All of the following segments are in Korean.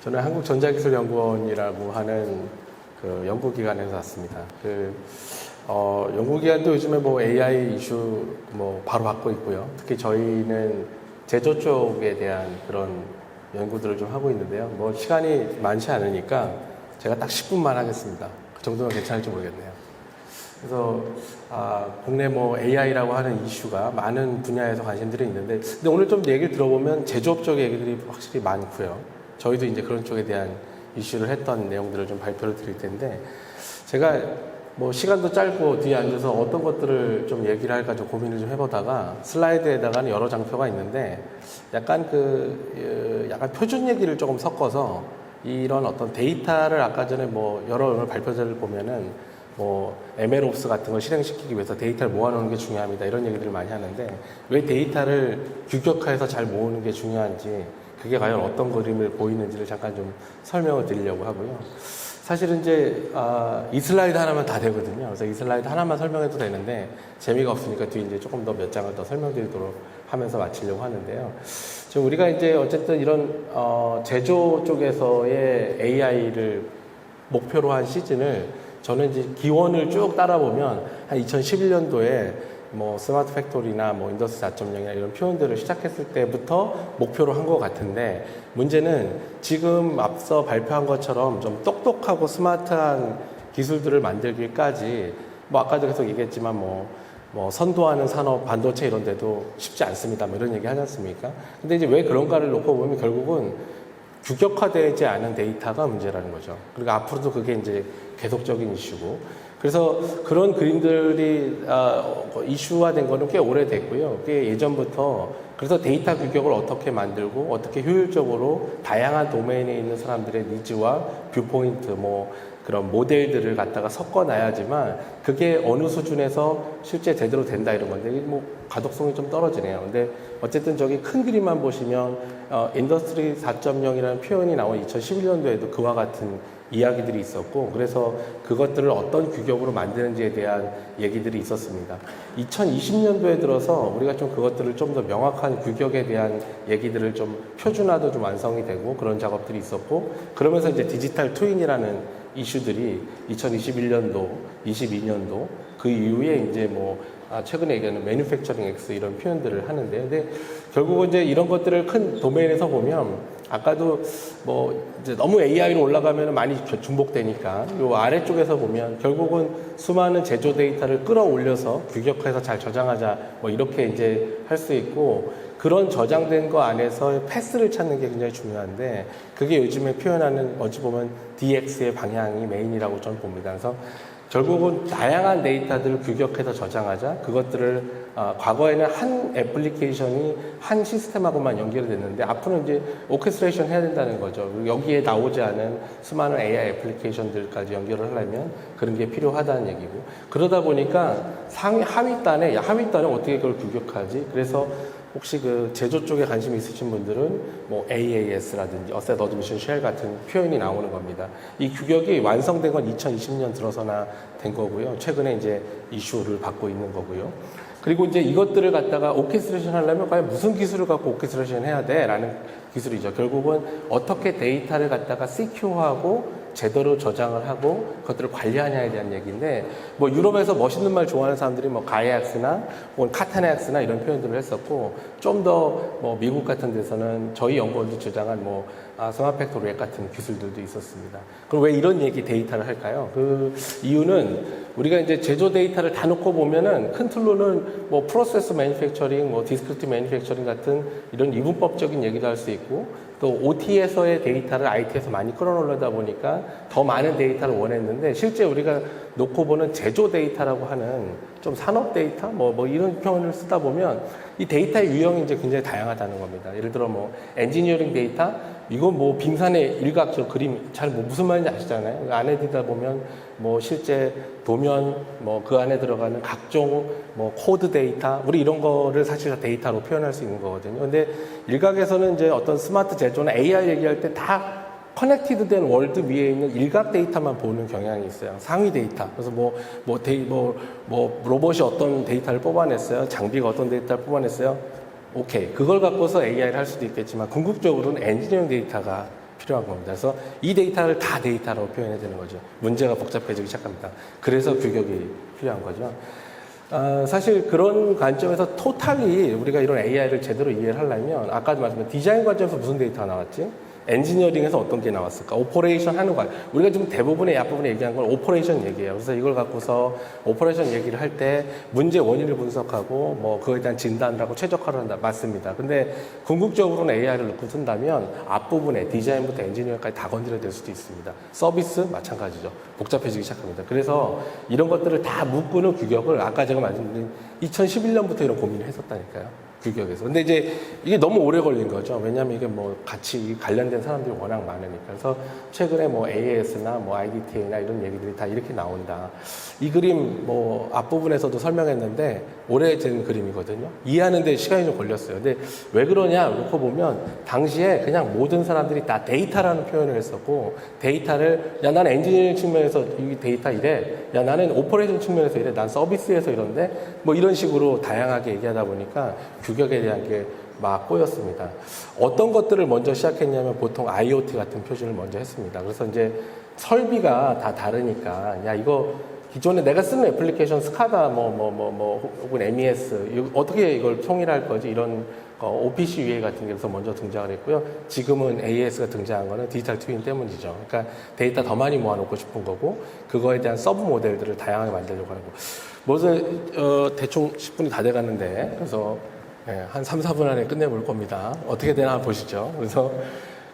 저는 한국전자기술연구원이라고 하는 그 연구기관에서 왔습니다. 연구기관도 요즘에 뭐 AI 이슈 뭐 바로 받고 있고요. 특히 저희는 제조 쪽에 대한 그런 연구들을 좀 하고 있는데요. 뭐 시간이 많지 않으니까 제가 딱 10분만 하겠습니다. 그 정도면 괜찮을지 모르겠네요. 그래서 국내 뭐 AI라고 하는 이슈가 많은 분야에서 관심들이 있는데, 근데 오늘 좀 얘기를 들어보면 제조업 쪽 얘기들이 확실히 많고요. 저희도 이제 그런 쪽에 대한 이슈를 했던 내용들을 좀 발표를 드릴 텐데, 제가 뭐 시간도 짧고 뒤에 앉아서 어떤 것들을 좀 얘기를 할까 좀 고민을 좀 해보다가 슬라이드에다가는 여러 장표가 있는데 약간 약간 표준 얘기를 조금 섞어서 이런 어떤 데이터를 아까 전에 뭐 여러 발표자를 보면은 뭐 MLOps 같은 걸 실행시키기 위해서 데이터를 모아놓는 게 중요합니다. 이런 얘기들을 많이 하는데 왜 데이터를 규격화해서 잘 모으는 게 중요한지, 그게 과연 어떤 그림을 보이는지를 잠깐 좀 설명을 드리려고 하고요. 사실은 이제 이 슬라이드 하나면 다 되거든요. 그래서 이 슬라이드 하나만 설명해도 되는데 재미가 없으니까 뒤에 이제 조금 더 몇 장을 더 설명드리도록 하면서 마치려고 하는데요. 지금 우리가 이제 어쨌든 이런 제조 쪽에서의 AI를 목표로 한 시즌을, 저는 이제 기원을 쭉 따라보면 한 2011년도에 뭐 스마트 팩토리나 뭐 인더스트리 4.0이나 이런 표현들을 시작했을 때부터 목표로 한 것 같은데, 문제는 지금 앞서 발표한 것처럼 좀 똑똑하고 스마트한 기술들을 만들기까지 뭐 아까도 계속 얘기했지만 뭐 선도하는 산업, 반도체 이런 데도 쉽지 않습니다. 뭐 이런 얘기 하지 않습니까? 근데 이제 왜 그런가를 놓고 보면 결국은 규격화되지 않은 데이터가 문제라는 거죠. 그리고 앞으로도 그게 이제 계속적인 이슈고, 그래서 그런 그림들이 이슈화된 거는 꽤 오래됐고요. 꽤 예전부터. 그래서 데이터 규격을 어떻게 만들고 어떻게 효율적으로 다양한 도메인에 있는 사람들의 니즈와 뷰포인트, 뭐 그런 모델들을 갖다가 섞어놔야지만 그게 어느 수준에서 실제 제대로 된다 이런 건데, 뭐 가독성이 좀 떨어지네요. 근데 어쨌든 저기 큰 그림만 보시면 인더스트리 4.0이라는 표현이 나온 2011년도에도 그와 같은 이야기들이 있었고, 그래서 그것들을 어떤 규격으로 만드는지에 대한 얘기들이 있었습니다. 2020년도에 들어서 우리가 좀 그것들을 좀 더 명확한 규격에 대한 얘기들을 좀 표준화도 좀 완성이 되고 그런 작업들이 있었고, 그러면서 이제 디지털 트윈이라는 이슈들이 2021년도, 22년도 그 이후에 이제 뭐 최근에 얘기하는 매뉴팩처링 X 이런 표현들을 하는데, 근데 결국은 이제 이런 것들을 큰 도메인에서 보면 아까도 뭐 이제 너무 AI로 올라가면 많이 중복되니까 요 아래쪽에서 보면 결국은 수많은 제조 데이터를 끌어올려서 규격화해서 잘 저장하자 뭐 이렇게 이제 할 수 있고, 그런 저장된 거 안에서 패스를 찾는 게 굉장히 중요한데, 그게 요즘에 표현하는 어찌 보면 DX의 방향이 메인이라고 저는 봅니다. 그래서 결국은 다양한 데이터들을 규격해서 저장하자. 그것들을 과거에는 한 애플리케이션이 한 시스템하고만 연결이 됐는데 앞으로는 이제 오케스트레이션 해야 된다는 거죠. 여기에 나오지 않은 수많은 AI 애플리케이션들까지 연결을 하려면 그런 게 필요하다는 얘기고, 그러다 보니까 하위단에 어떻게 그걸 규격하지? 그래서 혹시 그 제조 쪽에 관심 있으신 분들은 뭐 AAS라든지 Asset Admission Shell 같은 표현이 나오는 겁니다. 이 규격이 완성된 건 2020년 들어서나 된 거고요. 최근에 이제 이슈를 받고 있는 거고요. 그리고 이제 이것들을 갖다가 오케스트레이션 하려면 과연 무슨 기술을 갖고 오케스트레이션 해야 돼? 라는 기술이죠. 결국은 어떻게 데이터를 갖다가 CQ하고 제대로 저장을 하고 그것들을 관리하냐에 대한 얘기인데, 뭐 유럽에서 멋있는 말 좋아하는 사람들이 뭐 가이악스나 혹은 카타넥스나 이런 표현들을 했었고, 좀 더 뭐 미국 같은 데서는 저희 연구원도 주장한 뭐 스마트 팩토리 같은 기술들도 있었습니다. 그럼 왜 이런 얘기 데이터를 할까요? 그 이유는 우리가 이제 제조 데이터를 다 놓고 보면은 큰 틀로는 뭐 프로세스 매니팩처링, 뭐 디스크리트 매니팩처링 같은 이런 이분법적인 얘기도 할 수 있고, 또 OT에서의 데이터를 IT에서 많이 끌어놓으려다 보니까 더 많은 데이터를 원했는데, 실제 우리가 놓고 보는 제조 데이터라고 하는 좀 산업 데이터 뭐 이런 표현을 쓰다 보면 이 데이터의 유형이 이제 굉장히 다양하다는 겁니다. 예를 들어 뭐 엔지니어링 데이터, 이건 뭐 빙산의 일각적 그림 잘 뭐 무슨 말인지 아시잖아요. 그 안에 들다 보면 뭐 실제 도면 뭐 그 안에 들어가는 각종 뭐 코드 데이터, 우리 이런 거를 사실 다 데이터로 표현할 수 있는 거거든요. 근데 일각에서는 이제 어떤 스마트 제조나 AI 얘기할 때 다 커넥티드 된 월드 위에 있는 일각 데이터만 보는 경향이 있어요. 상위 데이터. 그래서 로봇이 어떤 데이터를 뽑아냈어요. 장비가 어떤 데이터를 뽑아냈어요. 오케이. 그걸 갖고서 AI를 할 수도 있겠지만 궁극적으로는 엔지니어링 데이터가 필요한 겁니다. 그래서 이 데이터를 다 데이터로 표현해야 되는 거죠. 문제가 복잡해지기 시작합니다. 그래서 규격이 필요한 거죠. 사실 그런 관점에서 토탈리 우리가 이런 AI를 제대로 이해를 하려면 아까도 말씀드린 디자인 관점에서 무슨 데이터가 나왔지? 엔지니어링에서 어떤 게 나왔을까? 오퍼레이션 하는 거. 우리가 지금 대부분의 앞부분에 얘기한 건 오퍼레이션 얘기예요. 그래서 이걸 갖고서 오퍼레이션 얘기를 할 때 문제 원인을 분석하고 뭐 그거에 대한 진단을 하고 최적화를 한다. 맞습니다. 근데 궁극적으로는 AI를 넣고 쓴다면 앞부분에 디자인부터 엔지니어까지 다 건드려야 될 수도 있습니다. 서비스 마찬가지죠. 복잡해지기 시작합니다. 그래서 이런 것들을 다 묶는 규격을 아까 제가 말씀드린 2011년부터 이런 고민을 했었다니까요. 규격에서. 근데 이제 이게 너무 오래 걸린 거죠. 왜냐하면 이게 뭐 같이 관련된 사람들이 워낙 많으니까. 그래서 최근에 뭐 AAS나 뭐 IDTA나 이런 얘기들이 다 이렇게 나온다. 이 그림 뭐 앞부분에서도 설명했는데 오래된 그림이거든요. 이해하는데 시간이 좀 걸렸어요. 근데 왜 그러냐 놓고 보면 당시에 그냥 모든 사람들이 다 데이터라는 표현을 했었고 데이터를 야 나는 엔지니어링 측면에서 이 데이터 이래. 야 나는 오퍼레이션 측면에서 이래. 난 서비스에서 이런데 뭐 이런 식으로 다양하게 얘기하다 보니까 규격에 대한 게 막 꼬였습니다. 어떤 것들을 먼저 시작했냐면 보통 IoT 같은 표준을 먼저 했습니다. 그래서 이제 설비가 다 다르니까 야 이거 기존에 내가 쓰는 애플리케이션 스카다 혹은 MES 어떻게 이걸 통일할 거지 이런 OPC UA 같은 게서 먼저 등장을 했고요. 지금은 AES가 등장한 거는 디지털 트윈 때문이죠. 그러니까 데이터 더 많이 모아놓고 싶은 거고 그거에 대한 서브 모델들을 다양하게 만들려고 하는 거. 뭐서 대충 10분이 다 돼가는데 그래서 한 3, 4분 안에 끝내볼 겁니다. 어떻게 되나 한번 보시죠. 그래서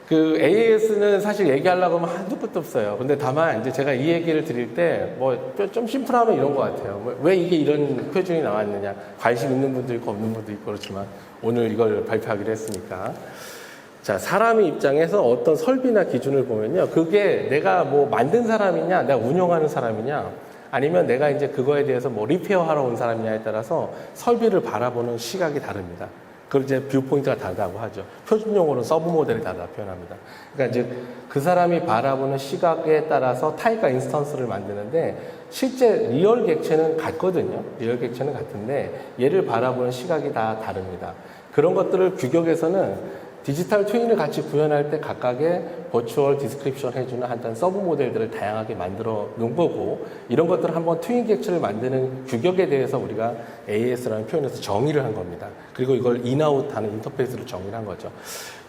그 AES는 사실 얘기하려고 하면 한두 끝도 없어요. 근데 다만 이제 제가 이 얘기를 드릴 때 뭐 좀 심플하면 이런 것 같아요. 왜 이게 이런 표준이 나왔느냐. 관심 있는 분도 있고 없는 분도 있고 그렇지만 오늘 이걸 발표하기로 했으니까. 자, 사람의 입장에서 어떤 설비나 기준을 보면요. 그게 내가 뭐 만든 사람이냐, 내가 운영하는 사람이냐, 아니면 내가 이제 그거에 대해서 뭐 리페어 하러 온 사람이냐에 따라서 설비를 바라보는 시각이 다릅니다. 그걸 이제 뷰포인트가 다르다고 하죠. 표준 용어로는 서브 모델이 다르다 표현합니다. 그러니까 이제 그 사람이 바라보는 시각에 따라서 타입과 인스턴스를 만드는데 실제 리얼 객체는 같거든요. 리얼 객체는 같은데 얘를 바라보는 시각이 다 다릅니다. 그런 것들을 규격에서는 디지털 트윈을 같이 구현할 때 각각의 버추얼 디스크립션 해주는 한단 서브 모델들을 다양하게 만들어 놓은 거고 이런 것들을 한번 트윈 객체를 만드는 규격에 대해서 우리가 AES라는 표현에서 정의를 한 겁니다. 그리고 이걸 인아웃 하는 인터페이스를 정의를 한 거죠.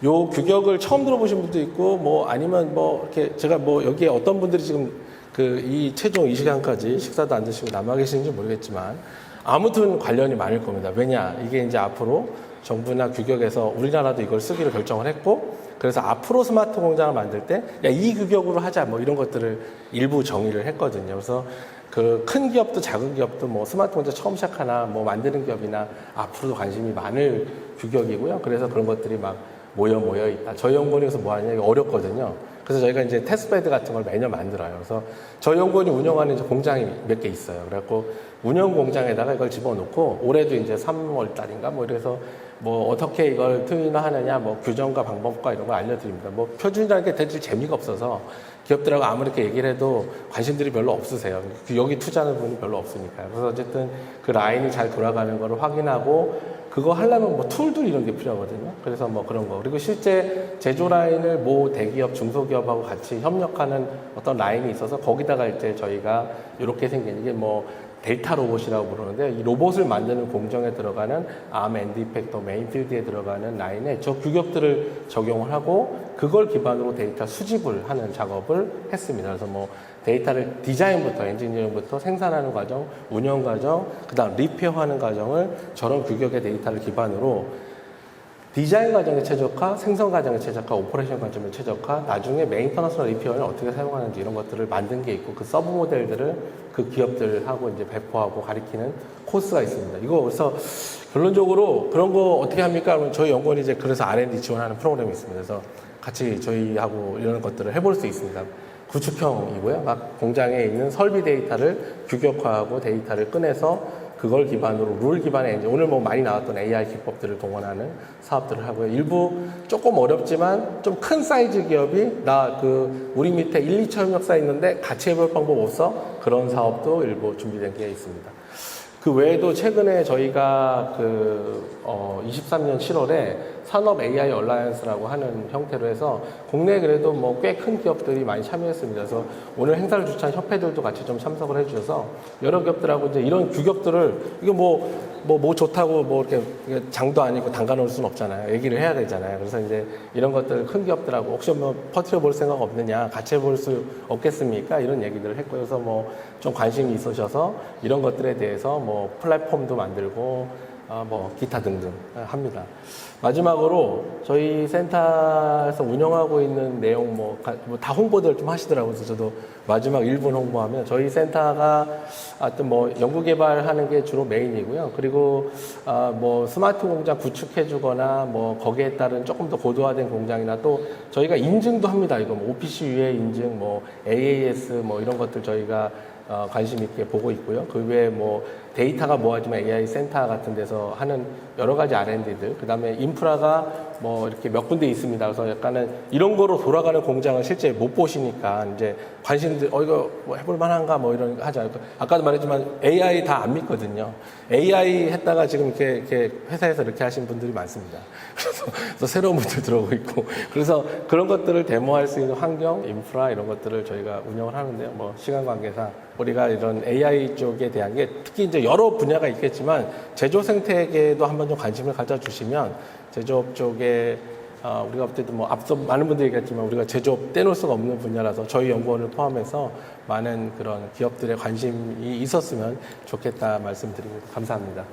요 규격을 처음 들어보신 분도 있고 뭐 아니면 뭐 이렇게 제가 뭐 여기에 어떤 분들이 지금 그 이 최종 이 시간까지 식사도 안 드시고 남아 계시는지 모르겠지만 아무튼 관련이 많을 겁니다. 왜냐 이게 이제 앞으로 정부나 규격에서 우리나라도 이걸 쓰기로 결정을 했고 그래서 앞으로 스마트 공장을 만들 때 야, 이 규격으로 하자 뭐 이런 것들을 일부 정의를 했거든요. 그래서 그 큰 기업도 작은 기업도 뭐 스마트 공장 처음 시작하나 뭐 만드는 기업이나 앞으로도 관심이 많을 규격이고요. 그래서 그런 것들이 막 모여 있다. 저희 연구원에서 뭐 하냐 이게 어렵거든요. 그래서 저희가 이제 테스트베드 같은 걸 매년 만들어요. 그래서 저희 연구원이 운영하는 이제 공장이 몇 개 있어요. 그래갖고 운영 공장에다가 이걸 집어넣고 올해도 이제 3월 달인가 뭐 이래서 뭐 어떻게 이걸 트윈화하느냐 뭐 규정과 방법과 이런 거 알려드립니다. 뭐 표준이라는 게 대체 재미가 없어서 기업들하고 아무렇게 얘기를 해도 관심들이 별로 없으세요. 여기 투자하는 분이 별로 없으니까요. 그래서 어쨌든 그 라인이 잘 돌아가는 거를 확인하고 그거 하려면 뭐 툴들 이런 게 필요하거든요. 그래서 뭐 그런 거. 그리고 실제 제조 라인을 모 대기업, 중소기업하고 같이 협력하는 어떤 라인이 있어서 거기다가 이제 저희가 이렇게 생긴 이게 뭐 델타 로봇이라고 부르는데 이 로봇을 만드는 공정에 들어가는 암 엔드 이펙터 메인필드에 들어가는 라인에 저 규격들을 적용을 하고 그걸 기반으로 데이터 수집을 하는 작업을 했습니다. 그래서 뭐 데이터를 디자인부터 엔지니어링부터 생산하는 과정, 운영 과정, 그다음 리페어하는 과정을 저런 규격의 데이터를 기반으로 디자인 과정의 최적화, 생성 과정의 최적화, 오퍼레이션 과정의 최적화, 나중에 메인터넌스나 리페어는 어떻게 사용하는지 이런 것들을 만든 게 있고 그 서브 모델들을 그 기업들하고 이제 배포하고 가리키는 코스가 있습니다. 이거 그래서 결론적으로 그런 거 어떻게 합니까? 그러면 저희 연구원이 이제 그래서 R&D 지원하는 프로그램이 있습니다. 그래서 같이 저희하고 이런 것들을 해볼 수 있습니다. 구축형이고요. 막 공장에 있는 설비 데이터를 규격화하고 데이터를 꺼내서 그걸 기반으로 룰 기반의 이제 오늘 뭐 많이 나왔던 AI 기법들을 동원하는 사업들을 하고요. 일부 조금 어렵지만 좀 큰 사이즈 기업이 나 그 우리 밑에 1, 2차 협력사 있는데 같이 해볼 방법 없어? 그런 사업도 일부 준비된 게 있습니다. 그 외에도 최근에 저희가 23년 7월에 산업 AI 얼라이언스라고 하는 형태로 해서 국내에 그래도 뭐 꽤 큰 기업들이 많이 참여했습니다. 그래서 오늘 행사를 주최한 협회들도 같이 좀 참석을 해주셔서 여러 기업들하고 이제 이런 규격들을 이게 뭐 좋다고 뭐 이렇게 장도 아니고 담가 놓을 수는 없잖아요. 얘기를 해야 되잖아요. 그래서 이제 이런 것들 큰 기업들하고 혹시 뭐 퍼뜨려 볼 생각 없느냐, 같이 해볼 수 없겠습니까? 이런 얘기들을 했고, 그래서 뭐 좀 관심이 있으셔서 이런 것들에 대해서 뭐 플랫폼도 만들고 뭐 기타 등등 합니다. 마지막으로 저희 센터에서 운영하고 있는 내용 다 홍보들 좀 하시더라고요. 그래서 저도 마지막 1분 홍보하면 저희 센터가 하여튼 뭐 연구 개발하는 게 주로 메인이고요. 그리고 뭐 스마트 공장 구축해주거나 뭐 거기에 따른 조금 더 고도화된 공장이나 또 저희가 인증도 합니다. 이거 뭐 OPC 유해 인증, 뭐 AAS 뭐 이런 것들 저희가 관심 있게 보고 있고요. 그 외에 뭐 데이터가 모아지면 AI 센터 같은 데서 하는 여러 가지 R&D들, 그 다음에 인프라가 뭐 이렇게 몇 군데 있습니다. 그래서 약간은 이런 거로 돌아가는 공장을 실제 못 보시니까 이제 관심들, 이거 뭐 해볼 만한가 뭐 이런 거 하잖아요. 아까도 말했지만 AI 다 안 믿거든요. AI 했다가 지금 이렇게 회사에서 이렇게 하신 분들이 많습니다. 그래서 새로운 분들 들어오고 있고. 그래서 그런 것들을 데모할 수 있는 환경, 인프라 이런 것들을 저희가 운영을 하는데요. 뭐 시간 관계상 우리가 이런 AI 쪽에 대한 게 특히 이제 여러 분야가 있겠지만 제조 생태계에도 한번 좀 관심을 가져주시면 제조업 쪽에 우리가 볼 때도 뭐 앞서 많은 분들이 얘기했지만 우리가 제조업 떼놓을 수가 없는 분야라서 저희 연구원을 포함해서 많은 그런 기업들의 관심이 있었으면 좋겠다 말씀드립니다. 감사합니다.